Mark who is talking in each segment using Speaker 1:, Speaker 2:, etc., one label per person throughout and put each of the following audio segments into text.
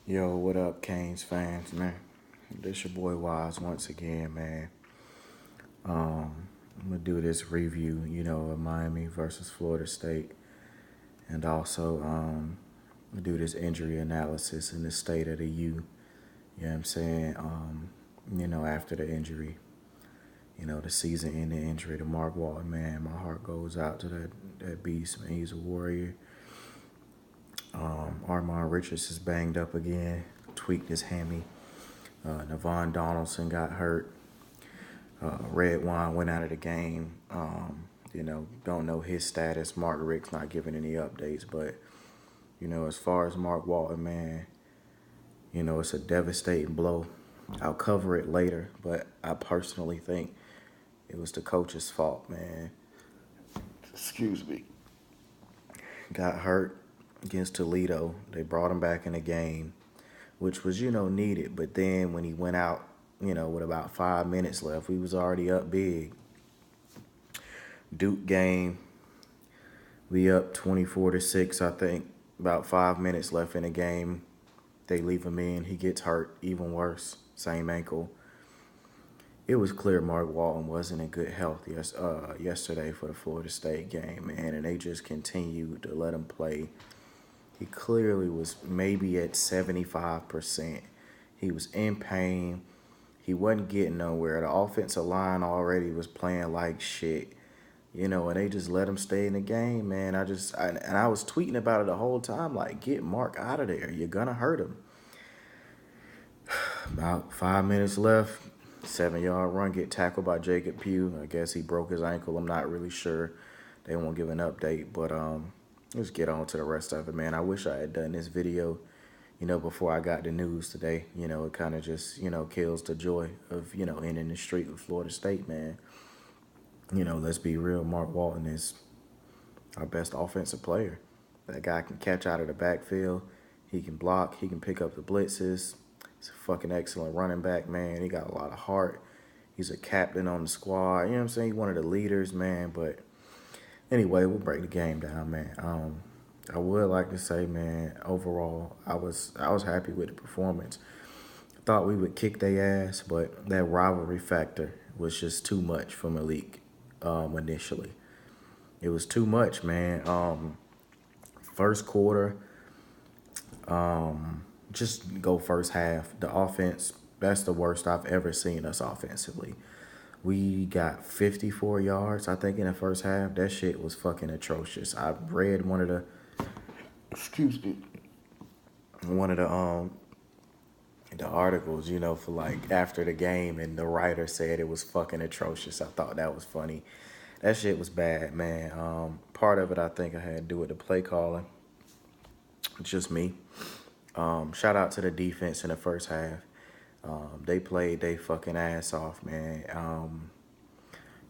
Speaker 1: Yo, what up, Canes fans, man? This your boy Wise once again, man. I'm gonna do this review, of Miami versus Florida State, and also do this injury analysis in the state of the U. You know what I'm saying? After the injury, the season-ending injury to Mark Walton, man. My heart goes out to that beast, man. He's a warrior. Armon Richards is banged up again, tweaked his hammy. Navon Donaldson got hurt. Red Wine went out of the game. Don't know his status. Mark Rick's not giving any updates, but as far as Mark Walton, man, it's a devastating blow. I'll cover it later, but I personally think it was the coach's fault, man. Excuse me. Got hurt against Toledo. They brought him back in the game, which was, needed. But then when he went out, with about 5 minutes left, we was already up big. Duke game, we up 24-6, I think. About 5 minutes left in the game. They leave him in. He gets hurt, even worse. Same ankle. It was clear Mark Walton wasn't in good health yesterday for the Florida State game, man, and they just continued to let him play. He clearly was maybe at 75%. He was in pain. He wasn't getting nowhere. The offensive line already was playing like shit, and they just let him stay in the game, man. I was tweeting about it the whole time, like, get Mark out of there. You're going to hurt him. About 5 minutes left. 7-yard run, get tackled by Jacob Pugh. I guess he broke his ankle. I'm not really sure. They won't give an update, but let's get on to the rest of it, man. I wish I had done this video, before I got the news today. It kind of just, kills the joy of, ending the streak with Florida State, man. Let's be real. Mark Walton is our best offensive player. That guy can catch out of the backfield. He can block. He can pick up the blitzes. He's a fucking excellent running back, man. He got a lot of heart. He's a captain on the squad. You know what I'm saying? He's one of the leaders, man. But anyway, we'll break the game down, man. I would like to say, man, overall, I was happy with the performance. I thought we would kick their ass, but that rivalry factor was just too much for Malik initially. It was too much, man. First quarter, just go first half. The offense, that's the worst I've ever seen us offensively. We got 54 yards, I think, in the first half. That shit was fucking atrocious. I read one of the articles, for like after the game, and the writer said it was fucking atrocious. I thought that was funny. That shit was bad, man. Part of it, I think, I had to do with the play calling. Just me. Shout out to the defense in the first half. They played they fucking ass off, man.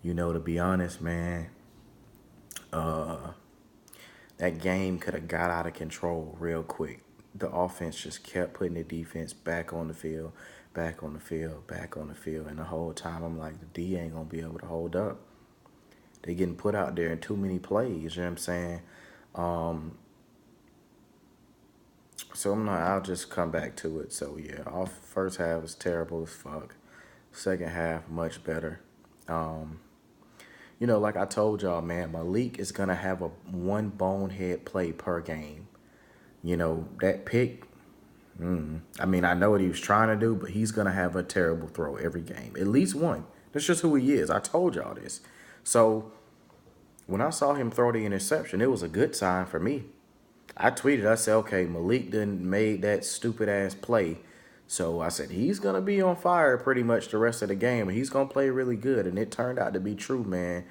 Speaker 1: To be honest, man, that game could have got out of control real quick. The offense just kept putting the defense back on the field, back on the field, back on the field. And the whole time I'm like, the D ain't going to be able to hold up. They getting put out there in too many plays, you know what I'm saying? So I'll just come back to it. So yeah, first half was terrible as fuck. Second half, much better. Like I told y'all, man, Malik is gonna have a one bonehead play per game. That pick, I mean, I know what he was trying to do, but he's gonna have a terrible throw every game. At least one. That's just who he is. I told y'all this. So when I saw him throw the interception, it was a good sign for me. I tweeted, I said, okay, Malik done made that stupid-ass play. So I said, he's going to be on fire pretty much the rest of the game, and he's going to play really good. And it turned out to be true, man.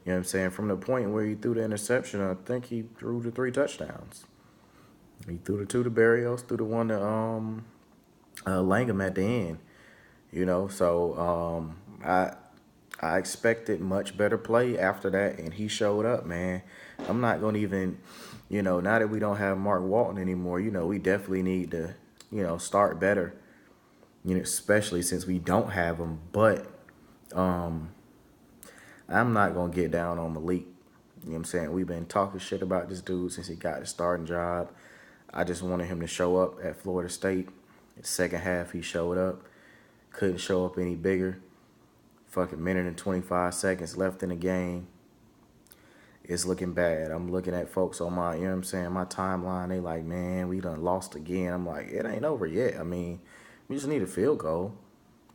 Speaker 1: You know what I'm saying? From the point where he threw the interception, I think he threw the 3 touchdowns. He threw the 2 to Barrios, threw the 1 to Langham at the end. So I expected much better play after that, and he showed up, man. I'm not going to even, now that we don't have Mark Walton anymore, we definitely need to, start better, especially since we don't have him. But I'm not going to get down on Malik. You know what I'm saying? We've been talking shit about this dude since he got the starting job. I just wanted him to show up at Florida State. Second half, he showed up. Couldn't show up any bigger. Fucking minute and 25 seconds left in the game. It's looking bad. I'm looking at folks on my, you know what I'm saying, my timeline. They like, man, we done lost again. I'm like, it ain't over yet. I mean, we just need a field goal.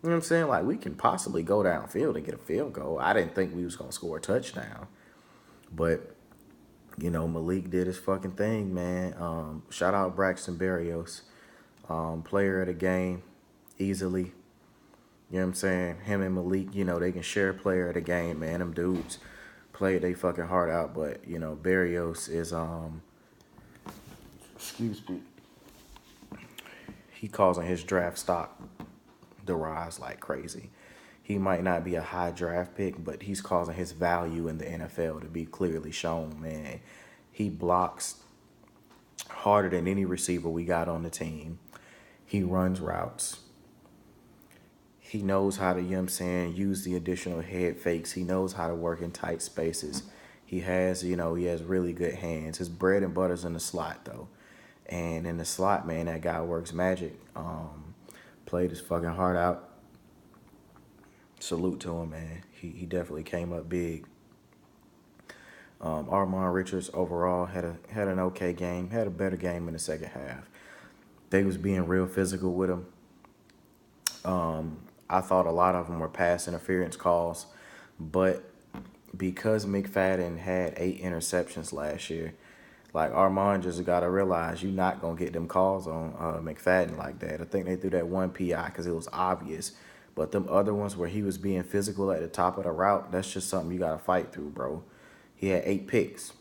Speaker 1: You know what I'm saying? Like, we can possibly go downfield and get a field goal. I didn't think we was going to score a touchdown. But, you know, Malik did his fucking thing, man. Shout out Braxton Berrios. Player of the game, easily. You know what I'm saying? Him and Malik, you know, they can share player of the game, man. Them dudes played they fucking heart out. But, you know, Berrios is, excuse me, he causing his draft stock to rise like crazy. He might not be a high draft pick, but he's causing his value in the NFL to be clearly shown, man. He blocks harder than any receiver we got on the team. He runs routes. He knows how to, you know what I'm saying, use the additional head fakes. He knows how to work in tight spaces. He has, you know, he has really good hands. His bread and butter's in the slot, though. And in the slot, man, that guy works magic. Played his fucking heart out. Salute to him, man. He definitely came up big. Armon Richards overall had an okay game. Had a better game in the second half. They was being real physical with him. I thought a lot of them were pass interference calls, but because McFadden had 8 interceptions last year, like Armon just got to realize you're not going to get them calls on McFadden like that. I think they threw that one PI because it was obvious. But them other ones where he was being physical at the top of the route, that's just something you got to fight through, bro. He had 8 picks.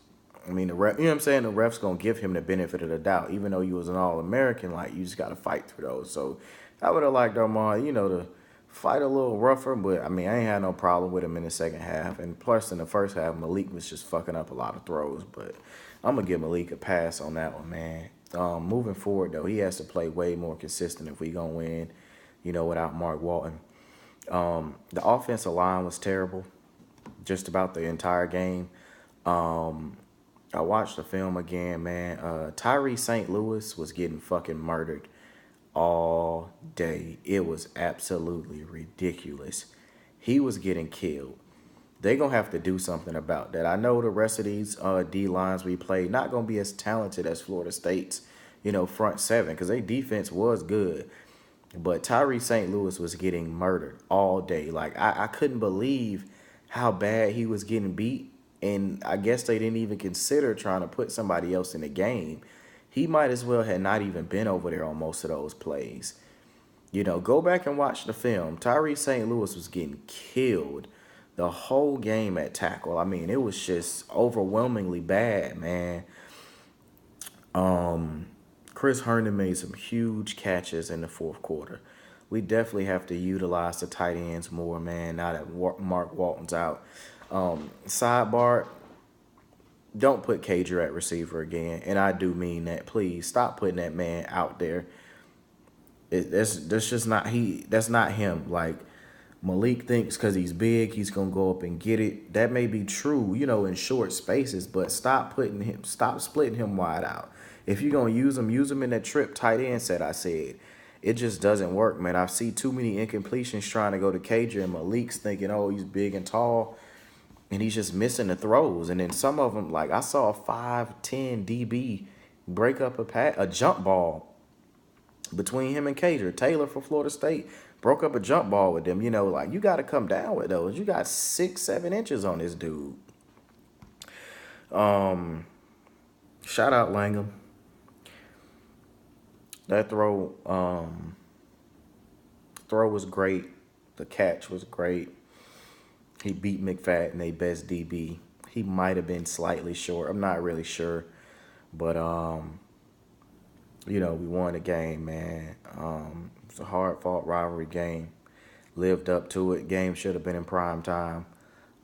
Speaker 1: I mean, you know what I'm saying? The ref's going to give him the benefit of the doubt. Even though you was an All-American, like, you just got to fight through those. So I would have liked Armon, you know, to fight a little rougher. But, I mean, I ain't had no problem with him in the second half. And plus, in the first half, Malik was just fucking up a lot of throws. But I'm going to give Malik a pass on that one, man. Moving forward, though, he has to play way more consistent if we going to win, you know, without Mark Walton. The offensive line was terrible just about the entire game. I watched the film again, man. Tyree St. Louis was getting fucking murdered all day. It was absolutely ridiculous. He was getting killed. They're going to have to do something about that. I know the rest of these D-lines we played not going to be as talented as Florida State's, you know, front seven, because their defense was good. But Tyree St. Louis was getting murdered all day. Like, I couldn't believe how bad he was getting beat. And I guess they didn't even consider trying to put somebody else in the game. He might as well have not even been over there on most of those plays. You know, go back and watch the film. Tyree St. Louis was getting killed the whole game at tackle. I mean, it was just overwhelmingly bad, man. Chris Herndon made some huge catches in the fourth quarter. We definitely have to utilize the tight ends more, man, now that Mark Walton's out. Sidebar, don't put Cager at receiver again, and I do mean that. Please stop putting that man out there. That's just not that's not him. Like, Malik thinks because he's big, he's gonna go up and get it. That may be true, you know, in short spaces, but stop splitting him wide out. If you're gonna use him in that trip tight end set I said. It just doesn't work, man. I see too many incompletions trying to go to Cager, and Malik's thinking, oh, he's big and tall, and he's just missing the throws. And then some of them, like I saw a 5'10" DB break up a jump ball between him and Cager. Taylor for Florida State broke up a jump ball with them. You know, like, you got to come down with those. You got 6-7 inches on this dude. Shout out Langham. That throw was great. The catch was great. He beat McFadden, their best DB. He might have been slightly short. I'm not really sure. But, you know, we won the game, man. It's a hard-fought rivalry game. Lived up to it. Game should have been in prime time.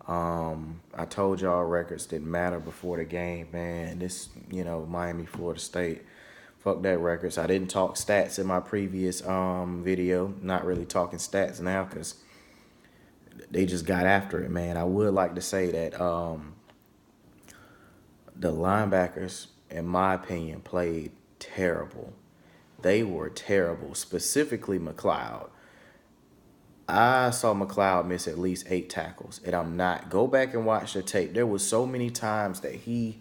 Speaker 1: I told y'all records didn't matter before the game, man. This, you know, Miami, Florida State. Fuck that records. I didn't talk stats in my previous video. Not really talking stats now because they just got after it, man. I would like to say that the linebackers, in my opinion, played terrible. They were terrible, specifically McLeod. I saw McLeod miss at least 8 tackles, and I'm not. Go back and watch the tape. There was so many times that he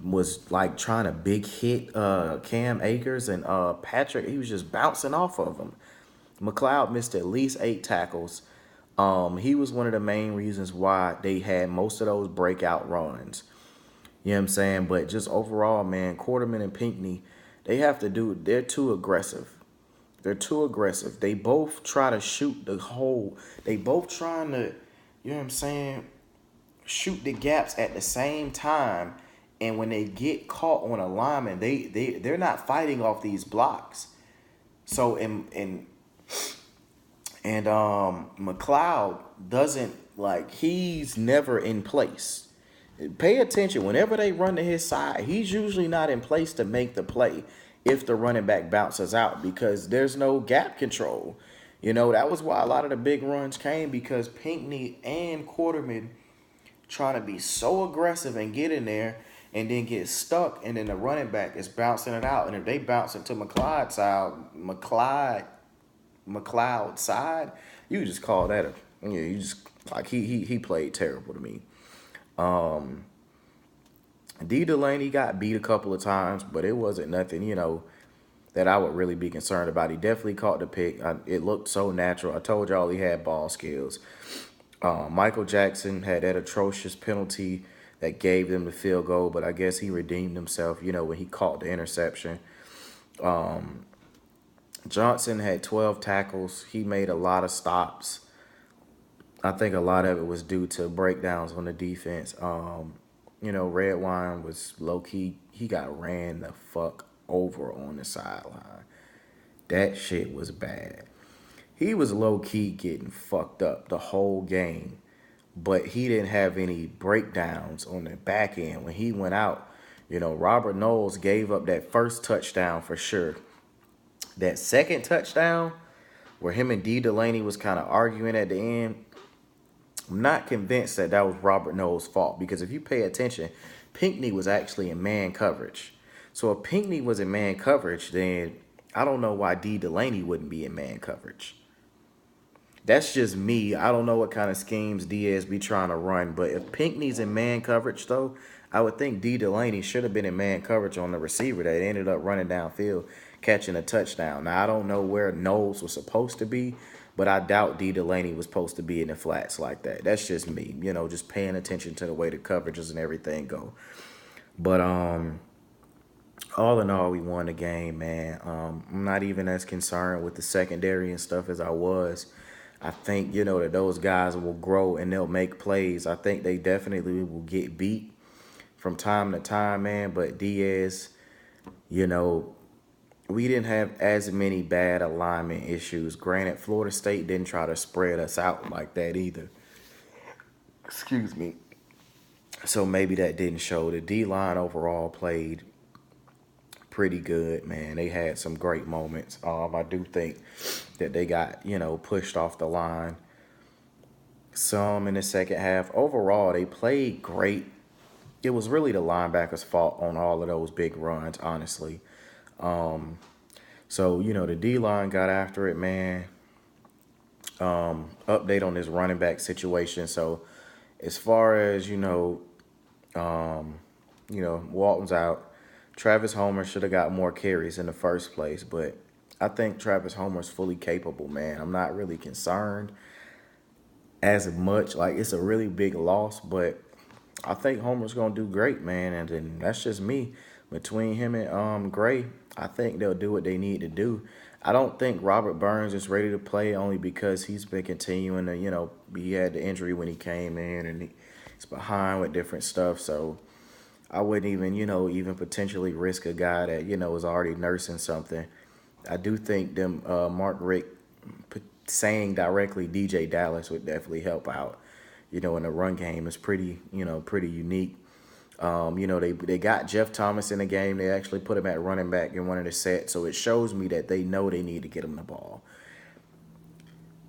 Speaker 1: was like trying to big hit Cam Akers and Patrick. He was just bouncing off of him. McLeod missed at least 8 tackles. He was one of the main reasons why they had most of those breakout runs. You know what I'm saying? But just overall, man, Quarterman and Pinckney, they're too aggressive. They're too aggressive. They both try to shoot the hole. They both trying to, you know what I'm saying, shoot the gaps at the same time. And when they get caught on a lineman, they're not fighting off these blocks. So McLeod doesn't, like, he's never in place. Pay attention. Whenever they run to his side, he's usually not in place to make the play if the running back bounces out because there's no gap control. You know, that was why a lot of the big runs came because Pinckney and Quarterman trying to be so aggressive and get in there and then get stuck, and then the running back is bouncing it out. And if they bounce it to McLeod's side, you just call that you just like he played terrible to me. D. Delaney got beat a couple of times, but it wasn't nothing, that I would really be concerned about. He definitely caught the pick. It looked so natural. I told y'all he had ball skills. Michael Jackson had that atrocious penalty that gave them the field goal, but I guess he redeemed himself, when he caught the interception. Johnson had 12 tackles. He made a lot of stops. I think a lot of it was due to breakdowns on the defense. Redwine was low-key. He got ran the fuck over on the sideline. That shit was bad. He was low-key getting fucked up the whole game, but he didn't have any breakdowns on the back end. When he went out, Robert Knowles gave up that first touchdown for sure. That second touchdown, where him and D. Delaney was kind of arguing at the end, I'm not convinced that was Robert Knowles' fault because if you pay attention, Pinckney was actually in man coverage. So if Pinckney was in man coverage, then I don't know why D. Delaney wouldn't be in man coverage. That's just me. I don't know what kind of schemes Diaz be trying to run, but if Pinckney's in man coverage, though, I would think D. Delaney should have been in man coverage on the receiver that ended up running downfield, catching a touchdown. Now, I don't know where Knowles was supposed to be, but I doubt D. Delaney was supposed to be in the flats like that. That's just me, just paying attention to the way the coverages and everything go. But all in all, we won the game, man. I'm not even as concerned with the secondary and stuff as I was. I think, that those guys will grow and they'll make plays. I think they definitely will get beat from time to time, man. But Diaz, we didn't have as many bad alignment issues. Granted, Florida State didn't try to spread us out like that either. Excuse me. So maybe that didn't show. The D-line overall played pretty good, man. They had some great moments. I do think that they got, pushed off the line some in the second half. Overall, they played great. It was really the linebackers' fault on all of those big runs, honestly. So, the D-line got after it, man. Update on this running back situation. So, as far as, Walton's out. Travis Homer should have got more carries in the first place, but I think Travis Homer's fully capable, man. I'm not really concerned as much. Like, it's a really big loss, but I think Homer's going to do great, man. And then that's just me. Between him and Gray, I think they'll do what they need to do. I don't think Robert Burns is ready to play only because he's been continuing to, he had the injury when he came in and he's behind with different stuff. So I wouldn't even potentially risk a guy that, is already nursing something. I do think Mark Richt saying directly DJ Dallas would definitely help out. In the run game is pretty unique. They got Jeff Thomas in the game. They actually put him at running back in one of the sets. So it shows me that they know they need to get him the ball.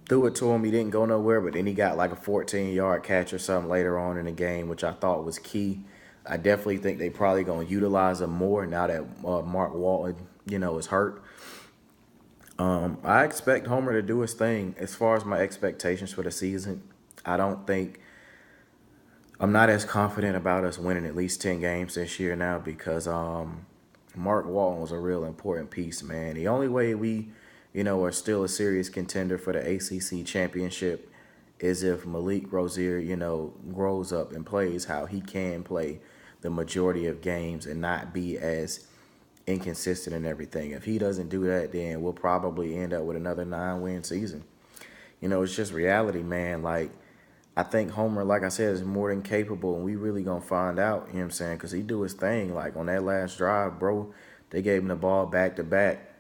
Speaker 1: Threw it to him. He didn't go nowhere, but then he got like a 14-yard catch or something later on in the game, which I thought was key. I definitely think they probably gonna utilize him more now that Mark Walton, is hurt. I expect Homer to do his thing. As far as my expectations for the season, I don't think I'm not as confident about us winning at least 10 games this year now because Mark Walton was a real important piece, man. The only way we, are still a serious contender for the ACC championship is if Malik Rozier, grows up and plays how he can play the majority of games and not be as inconsistent in everything. If he doesn't do that, then we'll probably end up with another 9-win season. It's just reality, man. Like, I think Homer, like I said, is more than capable, and we really gonna find out, you know what I'm saying? Because he do his thing. Like, on that last drive, bro, they gave him the ball back-to-back.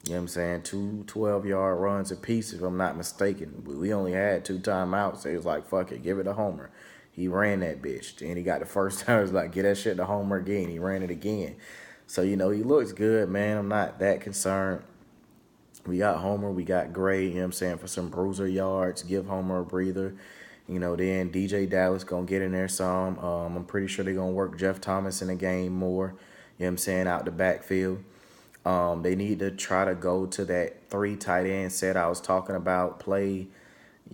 Speaker 1: You know what I'm saying? 2 12-yard runs apiece, if I'm not mistaken. We only had 2 timeouts. So he was like, fuck it, give it to Homer. He ran that bitch. And he got the first time. He was like, get that shit to Homer again. He ran it again. So, he looks good, man. I'm not that concerned. We got Homer. We got Gray, you know what I'm saying, for some bruiser yards. Give Homer a breather. Then DJ Dallas going to get in there some. I'm pretty sure they're going to work Jeff Thomas in the game more, you know what I'm saying, out the backfield. They need to try to go to that 3 tight end set I was talking about. Play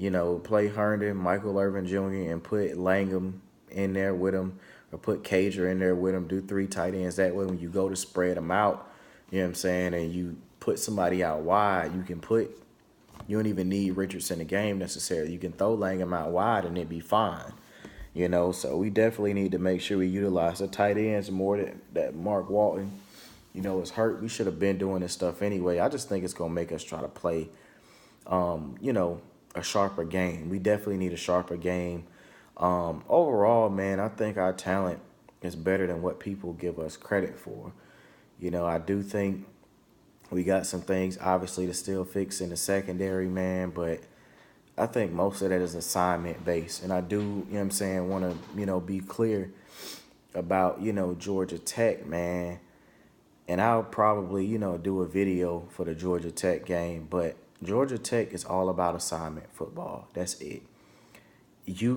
Speaker 1: Herndon, Michael Irvin Jr., and put Langham in there with him, or put Cager in there with him. Do 3 tight ends. That way when you go to spread them out, you know what I'm saying, and you put somebody out wide, you don't even need Richardson in the game necessarily. You can throw Langham out wide and it'd be fine. So we definitely need to make sure we utilize the tight ends more that Mark Walton, is hurt. We should have been doing this stuff anyway. I just think it's going to make us try to play, a sharper game. We definitely need a sharper game. Overall, man, I think our talent is better than what people give us credit for. I do think we got some things, obviously, to still fix in the secondary, man, but I think most of that is assignment-based. And I do, want to, be clear about, Georgia Tech, man. And I'll probably, do a video for the Georgia Tech game, but Georgia Tech is all about assignment football. That's it.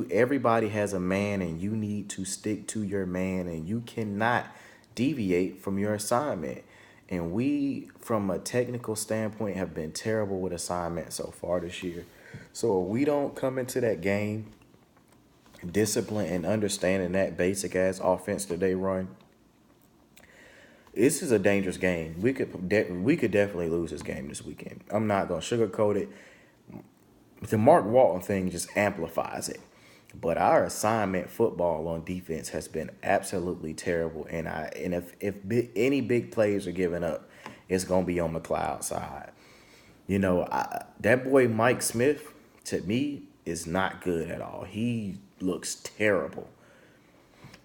Speaker 1: Everybody has a man, and you need to stick to your man, and you cannot deviate from your assignment. And we, from a technical standpoint, have been terrible with assignment so far this year. So if we don't come into that game disciplined and understanding that basic-ass offense that they run, this is a dangerous game. We could definitely lose this game this weekend. I'm not going to sugarcoat it. The Mark Walton thing just amplifies it. But our assignment football on defense has been absolutely terrible. And if any big plays are given up, it's going to be on McLeod's side. That boy Mike Smith, to me, is not good at all. He looks terrible.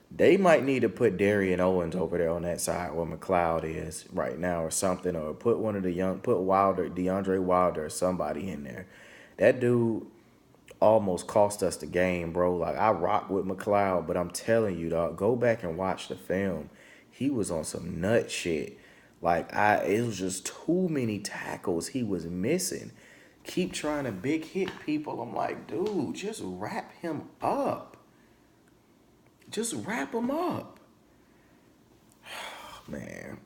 Speaker 1: They might need to put Darian Owens over there on that side where McLeod is right now or something, or put Wilder, DeAndre Wilder or somebody in there. That dude almost cost us the game, bro. Like, I rock with McLeod, but I'm telling you, dog, go back and watch the film. He was on some nut shit. Like, it was just too many tackles he was missing. Keep trying to big hit people. I'm like, dude, just wrap him up. Just wrap him up. Man.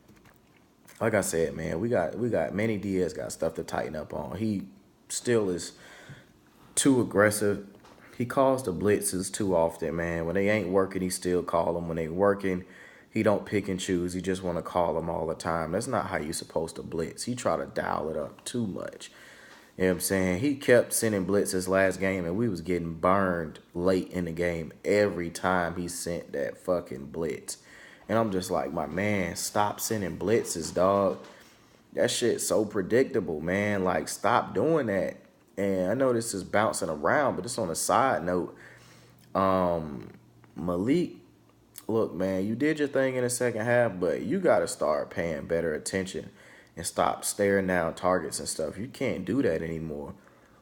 Speaker 1: Like I said, man, we got Manny Diaz got stuff to tighten up on. He still is too aggressive. He calls the blitzes too often, man. When they ain't working, he still call them. When they working, he don't pick and choose. He just want to call them all the time. That's not how you supposed to blitz. He try to dial it up too much. You know what I'm saying? He kept sending blitzes last game, and we was getting burned late in the game every time he sent that fucking blitz. And I'm just like, my man, stop sending blitzes, dog. That shit's so predictable, man. Like, stop doing that. And I know this is bouncing around, but it's on a side note. Malik, look, man, you did your thing in the second half, but you got to start paying better attention and stop staring down targets and stuff. You can't do that anymore.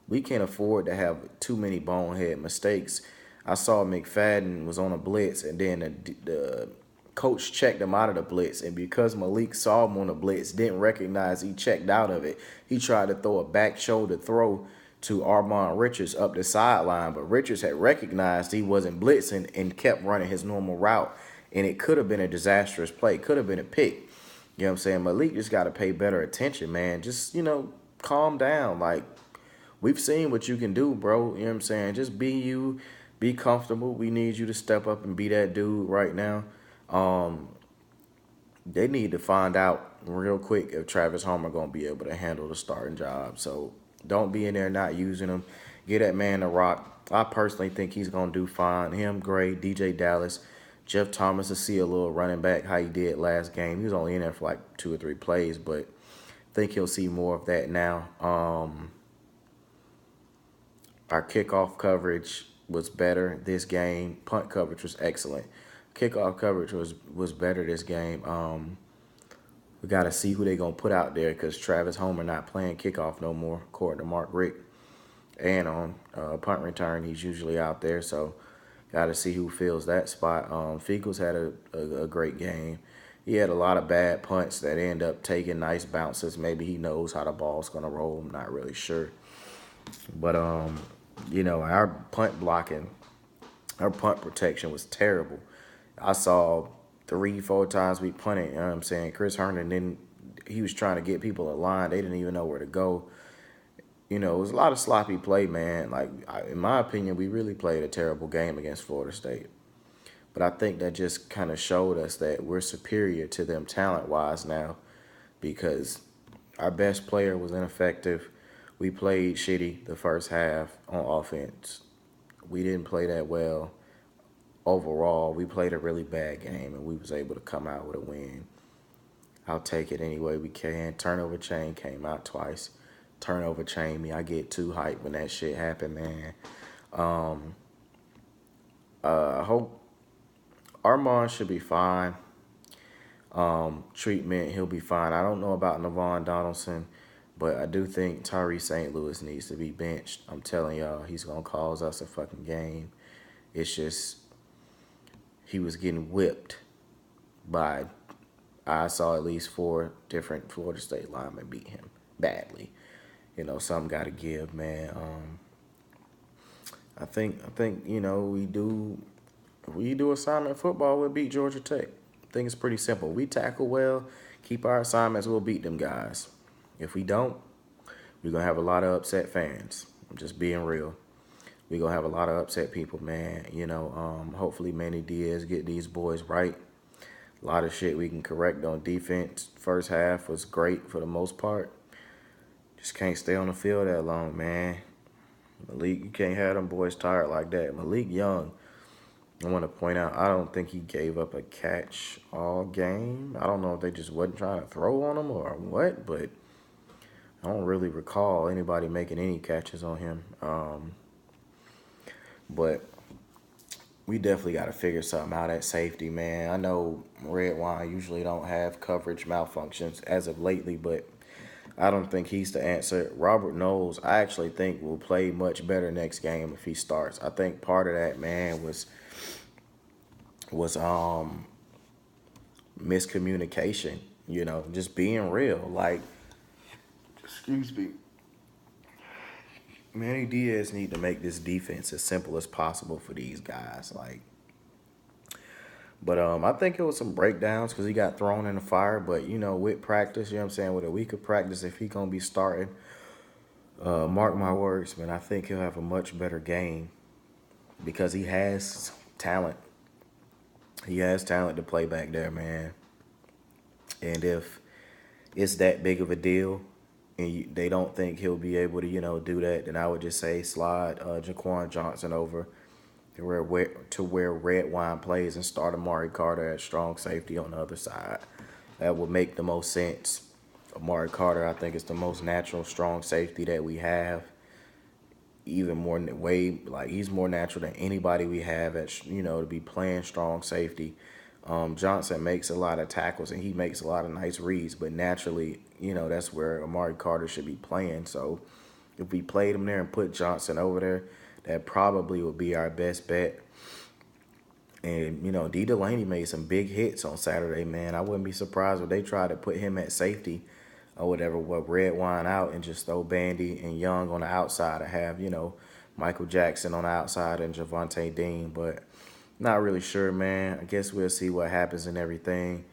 Speaker 1: We can't afford to have too many bonehead mistakes. I saw McFadden was on a blitz, and then the coach checked him out of the blitz, and because Malik saw him on the blitz, didn't recognize he checked out of it, he tried to throw a back shoulder throw to Armand Richards up the sideline, but Richards had recognized he wasn't blitzing and kept running his normal route, And it could have been a disastrous play. It could have been a pick. You know what I'm saying? Malik just got to pay better attention, man. Just, calm down. Like, we've seen what you can do, bro. You know what I'm saying? Just be you. Be comfortable. We need you to step up and be that dude right now. Um, they need to find out real quick if Travis Homer going to be able to handle the starting job. So don't be in there not using him. Get that man the rock. I personally think he's going to do fine. Him, Gray, DJ Dallas, Jeff Thomas to see a little running back how he did last game. He was only in there for like 2 or 3 plays, but I think he'll see more of that now. Our kickoff coverage was better this game. Punt coverage was excellent. Kickoff coverage was better this game. We got to see who they're going to put out there because Travis Homer not playing kickoff no more, according to Mark Rick. And on punt return, he's usually out there. So got to see who fills that spot. Fiegels had a great game. He had a lot of bad punts that end up taking nice bounces. Maybe he knows how the ball's going to roll. I'm not really sure. But, our punt blocking, our punt protection was terrible. I saw 3-4 times we punted. You know what I'm saying? Chris Herndon he was trying to get people aligned. They didn't even know where to go. It was a lot of sloppy play, man. Like, in my opinion, we really played a terrible game against Florida State. But I think that just kind of showed us that we're superior to them talent-wise now because our best player was ineffective. We played shitty the first half on offense. We didn't play that well. Overall, we played a really bad game, and we was able to come out with a win. I'll take it any way we can. Turnover chain came out twice. Turnover chain me. I get too hyped when that shit happened, man. I hope Armand should be fine. Treatment, he'll be fine. I don't know about Navon Donaldson, but I do think Tyree St. Louis needs to be benched. I'm telling y'all, he's going to cause us a fucking game. It's just he was getting whipped by, I saw at least 4 different Florida State linemen beat him badly. Something got to give, man. I think we do assignment football, we'll beat Georgia Tech. I think it's pretty simple. We tackle well, keep our assignments, we'll beat them guys. If we don't, we're going to have a lot of upset fans. I'm just being real. We're going to have a lot of upset people, man. Hopefully Manny Diaz get these boys right. A lot of shit we can correct on defense. First half was great for the most part. Just can't stay on the field that long, man. Malik, you can't have them boys tired like that. Malik Young, I want to point out, I don't think he gave up a catch all game. I don't know if they just wasn't trying to throw on him or what, but I don't really recall anybody making any catches on him. But we definitely got to figure something out at safety, man. I know Red Wine usually don't have coverage malfunctions as of lately, but I don't think he's the answer. Robert Knowles, I actually think will play much better next game if he starts. I think part of that, man, was miscommunication, just being real. Like, excuse me. Manny Diaz need to make this defense as simple as possible for these guys. But I think it was some breakdowns because he got thrown in the fire. But, with practice, with a week of practice, if he going to be starting, mark my words, man, I think he'll have a much better game because he has talent. He has talent to play back there, man. And if it's that big of a deal, and they don't think he'll be able to, do that, then I would just say slide Jaquan Johnson over to where Red Wine plays and start Amari Carter at strong safety on the other side. That would make the most sense. Amari Carter, I think, is the most natural strong safety that we have. Even more he's more natural than anybody we have to be playing strong safety. Johnson makes a lot of tackles and he makes a lot of nice reads, but naturally, that's where Amari Carter should be playing. So if we played him there and put Johnson over there, that probably would be our best bet. And, D. Delaney made some big hits on Saturday, man. I wouldn't be surprised if they tried to put him at safety or whatever, with Red Wine out and just throw Bandy and Young on the outside and have, Michael Jackson on the outside and Javonte Dean. But Not really sure, man. I guess we'll see what happens and everything.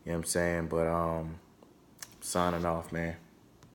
Speaker 1: You know what I'm saying? But signing off, man.